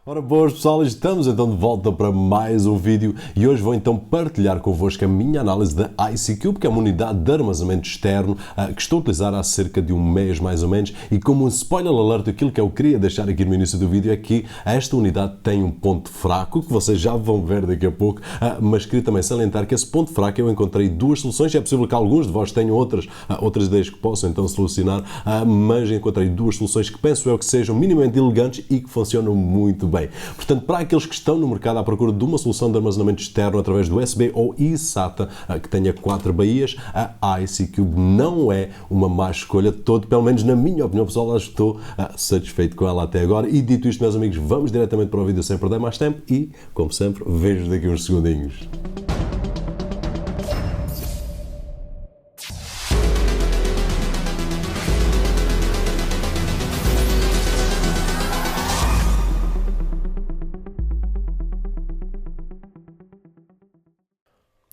Ora boas pessoal, estamos então de volta para mais um vídeo e hoje vou então partilhar convosco a minha análise da IC-Cube, que é uma unidade de armazenamento externo que estou a utilizar há cerca de um mês mais ou menos, e como um spoiler alert, aquilo que eu queria deixar aqui no início do vídeo é que esta unidade tem um ponto fraco, que vocês já vão ver daqui a pouco, mas queria também salientar que esse ponto fraco eu encontrei duas soluções. É possível que alguns de vós tenham outras ideias que possam então solucionar, mas encontrei duas soluções que penso eu que sejam minimamente elegantes e que funcionam muito bem. Portanto, para aqueles que estão no mercado à procura de uma solução de armazenamento externo através do USB ou eSATA que tenha 4 baías, a IC-Cube não é uma má escolha de todo, pelo menos na minha opinião pessoal. Estou satisfeito com ela até agora. E dito isto, meus amigos, vamos diretamente para o vídeo sem perder mais tempo e, como sempre, vejo daqui uns segundinhos.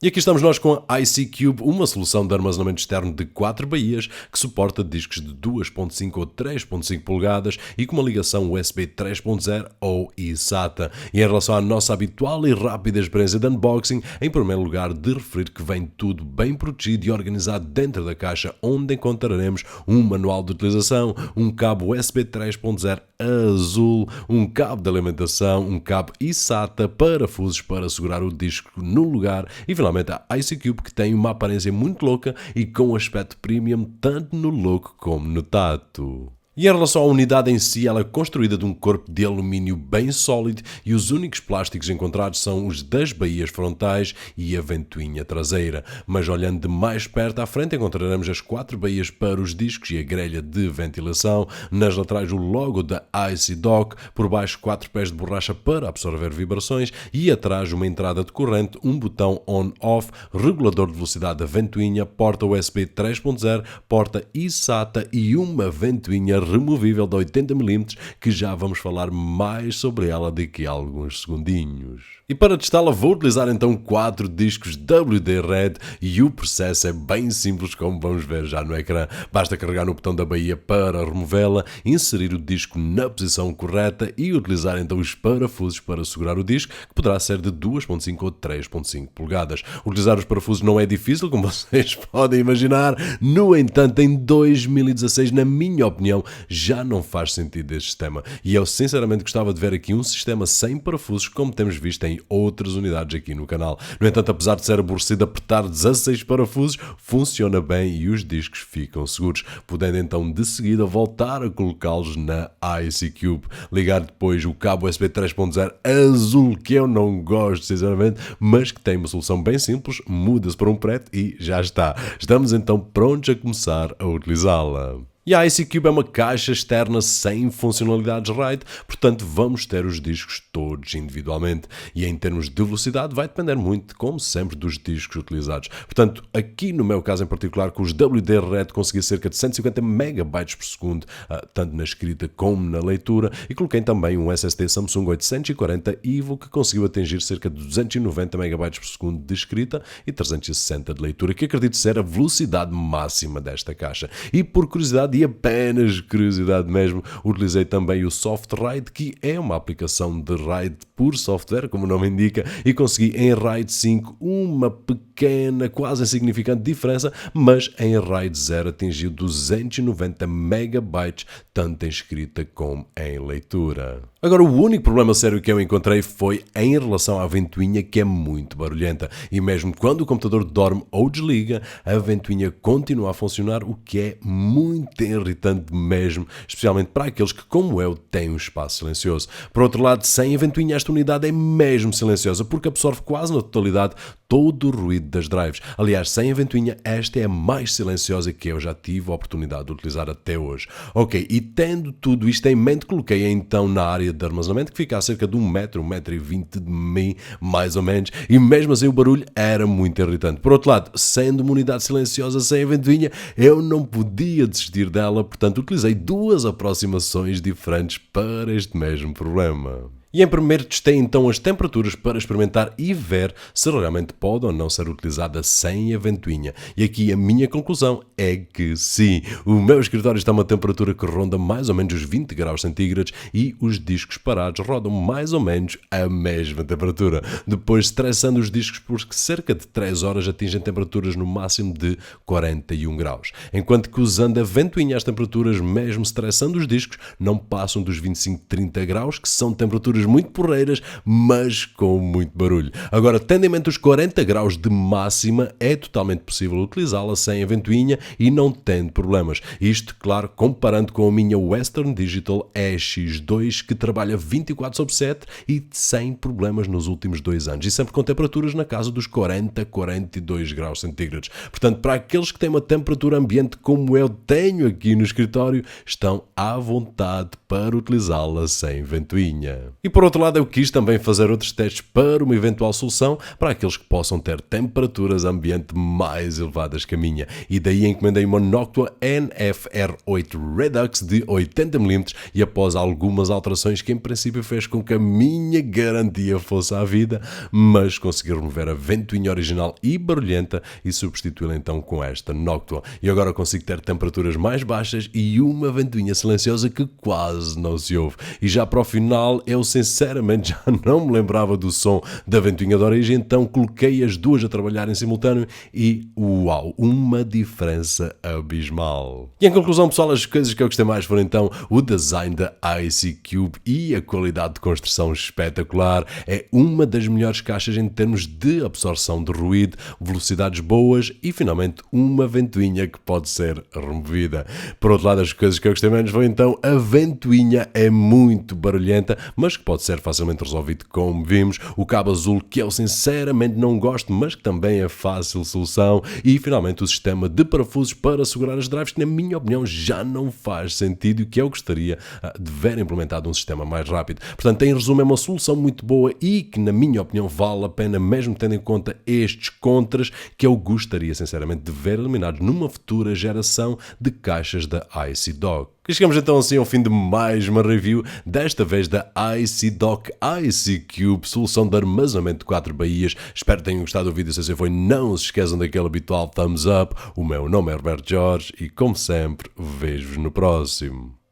E aqui estamos nós com a IC-Cube, uma solução de armazenamento externo de 4 baías que suporta discos de 2.5 ou 3.5 polegadas e com uma ligação USB 3.0 ou eSATA. E em relação à nossa habitual e rápida experiência de unboxing, em primeiro lugar de referir que vem tudo bem protegido e organizado dentro da caixa, onde encontraremos um manual de utilização, um cabo USB 3.0 azul, um cabo de alimentação, um cabo eSATA, parafusos para segurar o disco no lugar e finalmente a IC-Cube, que tem uma aparência muito louca e com um aspecto premium tanto no look como no tato. E em relação à unidade em si, ela é construída de um corpo de alumínio bem sólido e os únicos plásticos encontrados são os das baías frontais e a ventoinha traseira. Mas olhando de mais perto à frente encontraremos as 4 baías para os discos e a grelha de ventilação, nas laterais o logo da IC Dock, por baixo 4 pés de borracha para absorver vibrações e atrás uma entrada de corrente, um botão on-off, regulador de velocidade da ventoinha, porta USB 3.0, porta eSATA e uma ventoinha removível de 80mm, que já vamos falar mais sobre ela daqui a alguns segundinhos. E para testá-la vou utilizar então 4 discos WD-RED e o processo é bem simples, como vamos ver já no ecrã. Basta carregar no botão da baía para removê-la, inserir o disco na posição correta e utilizar então os parafusos para segurar o disco, que poderá ser de 2.5 ou 3.5 polegadas. Utilizar os parafusos não é difícil, como vocês podem imaginar. No entanto, em 2016, na minha opinião, já não faz sentido este sistema. E eu sinceramente gostava de ver aqui um sistema sem parafusos, como temos visto em outras unidades aqui no canal. No entanto, apesar de ser aborrecido apertar 16 parafusos, funciona bem e os discos ficam seguros, podendo então de seguida voltar a colocá-los na IC-Cube. Ligar depois o cabo USB 3.0 azul, que eu não gosto sinceramente, mas que tem uma solução bem simples, muda-se para um preto e já está. Estamos então prontos a começar a utilizá-la. E a IC-Cube é uma caixa externa sem funcionalidades RAID, portanto vamos ter os discos todos individualmente. E em termos de velocidade vai depender muito, como sempre, dos discos utilizados. Portanto, aqui no meu caso em particular, com os WD-RED consegui cerca de 150 MB por segundo, tanto na escrita como na leitura, e coloquei também um SSD Samsung 840 EVO que conseguiu atingir cerca de 290 MB por segundo de escrita e 360 de leitura, que acredito ser a velocidade máxima desta caixa. E por curiosidade, e apenas curiosidade mesmo, utilizei também o SoftRAID, que é uma aplicação de RAID por software, como o nome indica, e consegui em RAID 5 uma pequena, quase insignificante diferença, mas em RAID 0 atingiu 290 MB, tanto em escrita como em leitura. Agora, o único problema sério que eu encontrei foi em relação à ventoinha, que é muito barulhenta, e mesmo quando o computador dorme ou desliga, a ventoinha continua a funcionar, o que é muito irritante mesmo, especialmente para aqueles que, como eu, têm um espaço silencioso. Por outro lado, sem a ventoinha, esta unidade é mesmo silenciosa, porque absorve quase na totalidade todo o ruído das drives. Aliás, sem a ventoinha, esta é a mais silenciosa que eu já tive a oportunidade de utilizar até hoje. Ok, e tendo tudo isto em mente, coloquei então na área de armazenamento, que fica a cerca de 1 metro, 1,20 m de mim, mais ou menos, e mesmo assim o barulho era muito irritante. Por outro lado, sendo uma unidade silenciosa sem a ventoinha, eu não podia desistir dela, portanto utilizei 2 aproximações diferentes para este mesmo problema. E em primeiro testei então as temperaturas para experimentar e ver se realmente pode ou não ser utilizada sem a ventoinha. E aqui a minha conclusão é que sim. O meu escritório está a uma temperatura que ronda mais ou menos os 20 graus centígrados e os discos parados rodam mais ou menos a mesma temperatura. Depois, estressando os discos por cerca de 3 horas, atingem temperaturas no máximo de 41 graus. Enquanto que usando a ventoinha as temperaturas, mesmo estressando os discos, não passam dos 25-30 graus, que são temperaturas muito porreiras, mas com muito barulho. Agora, tendo em mente os 40 graus de máxima, é totalmente possível utilizá-la sem a ventoinha e não tendo problemas. Isto, claro, comparando com a minha Western Digital EX2, que trabalha 24/7 e sem problemas nos últimos 2 anos. E sempre com temperaturas na casa dos 40-42 graus centígrados. Portanto, para aqueles que têm uma temperatura ambiente como eu tenho aqui no escritório, estão à vontade para utilizá-la sem ventoinha. E por outro lado, eu quis também fazer outros testes para uma eventual solução para aqueles que possam ter temperaturas ambiente mais elevadas que a minha. E daí encomendei uma Noctua NFR8 Redux de 80mm e após algumas alterações que em princípio fez com que a minha garantia fosse à vida, mas consegui remover a ventoinha original e barulhenta e substituí-la então com esta Noctua. E agora consigo ter temperaturas mais baixas e uma ventoinha silenciosa que quase não se ouve. E já para o final, eu sinceramente já não me lembrava do som da ventoinha de origem, então coloquei as duas a trabalhar em simultâneo e uau, uma diferença abismal. E em conclusão, pessoal, as coisas que eu gostei mais foram então o design da IC Cube e a qualidade de construção espetacular. É uma das melhores caixas em termos de absorção de ruído, velocidades boas e finalmente uma ventoinha que pode ser removida. Por outro lado, as coisas que eu gostei menos foi então a ventoinha é muito barulhenta, mas que pode ser facilmente resolvido como vimos, o cabo azul que eu sinceramente não gosto, mas que também é fácil solução e finalmente o sistema de parafusos para segurar as drives que na minha opinião já não faz sentido e que eu gostaria de ver implementado um sistema mais rápido. Portanto, em resumo, é uma solução muito boa e que na minha opinião vale a pena mesmo tendo em conta estes contras que eu gostaria sinceramente de ver eliminados numa futura geração de caixas da IC Dock. E chegamos então assim ao fim de mais uma review, desta vez da IC Dock IC Cube, solução de armazenamento de 4 baías. Espero que tenham gostado do vídeo, se assim foi, não se esqueçam daquele habitual thumbs up. O meu nome é Roberto Jorge e como sempre, vejo-vos no próximo.